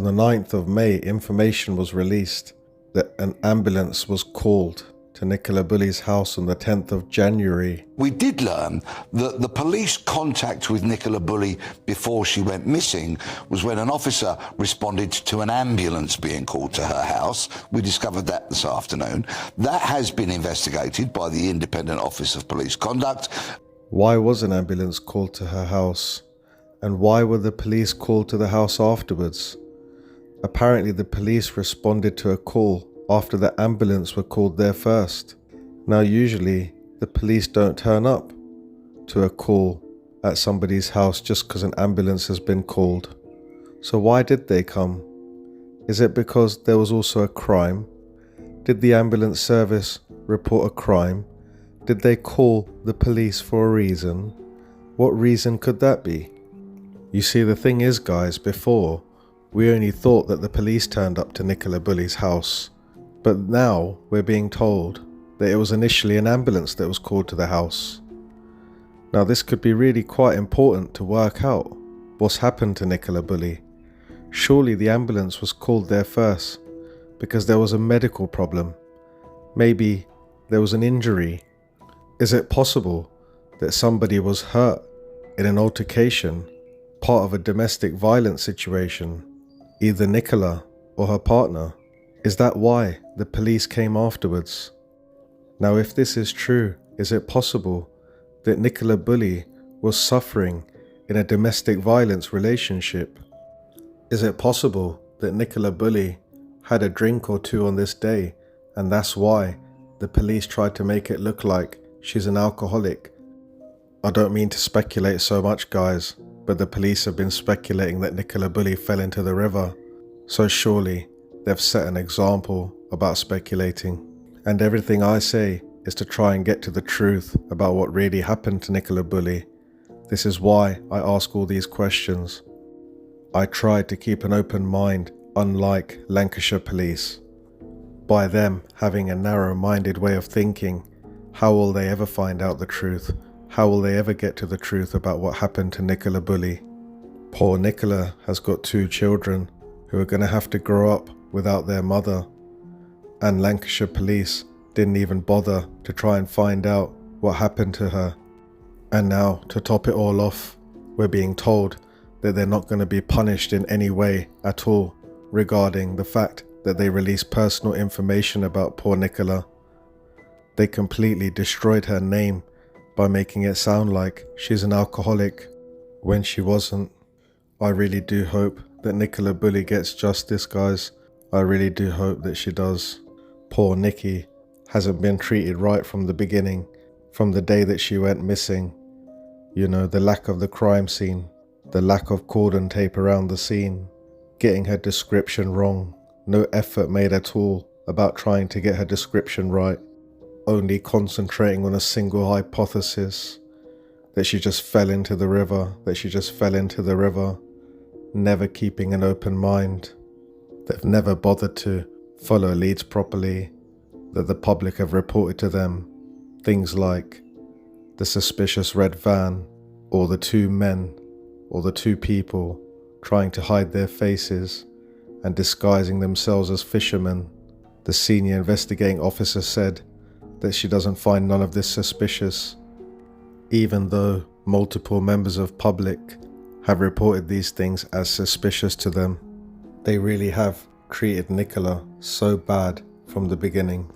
On the 9th of May, information was released that an ambulance was called to Nicola Bulley's house on the 10th of January. We did learn that the police contact with Nicola Bulley before she went missing was when an officer responded to an ambulance being called to her house. We discovered that this afternoon. That has been investigated by the Independent Office of Police Conduct. Why was an ambulance called to her house? And why were the police called to the house afterwards? Apparently the police responded to a call after the ambulance were called there first. Now usually the police don't turn up to a call at somebody's house just because an ambulance has been called. So why did they come? Is it because there was also a crime? Did the ambulance service report a crime? Did they call the police for a reason? What reason could that be? You see, the thing is, guys, before, we only thought that the police turned up to Nicola Bulley's house. But now we're being told that it was initially an ambulance that was called to the house. Now this could be really quite important to work out what's happened to Nicola Bulley. Surely the ambulance was called there first because there was a medical problem. Maybe there was an injury. Is it possible that somebody was hurt in an altercation, part of a domestic violence situation, either Nicola or her partner? Is that why the police came afterwards? Now if this is true, is it possible that Nicola Bulley was suffering in a domestic violence relationship? Is it possible that Nicola Bulley had a drink or two on this day and that's why the police tried to make it look like she's an alcoholic? I don't mean to speculate so much, guys, but the police have been speculating that Nicola Bulley fell into the river. So surely they've set an example about speculating. And everything I say is to try and get to the truth about what really happened to Nicola Bulley. This is why I ask all these questions. I tried to keep an open mind, unlike Lancashire police. By them having a narrow-minded way of thinking, how will they ever find out the truth? How will they ever get to the truth about what happened to Nicola Bulley? Poor Nicola has got 2 children who are going to have to grow up without their mother. And Lancashire police didn't even bother to try and find out what happened to her. And now, to top it all off, we're being told that they're not going to be punished in any way at all regarding the fact that they released personal information about poor Nicola. They completely destroyed her name by making it sound like she's an alcoholic when she wasn't. I really do hope that Nicola Bulley gets justice, guys. I really do hope that she does. Poor Nikki hasn't been treated right from the beginning, from the day that she went missing. You know, the lack of the crime scene, the lack of cordon tape around the scene, getting her description wrong, no effort made at all about trying to get her description right, only concentrating on a single hypothesis, that she just fell into the river, never keeping an open mind. They've never bothered to follow leads properly, that the public have reported to them. Things like the suspicious red van, or the 2 men, or the 2 people trying to hide their faces and disguising themselves as fishermen. The senior investigating officer said that she doesn't find none of this suspicious, even though multiple members of public have reported these things as suspicious to them. They really have treated Nicola so bad from the beginning.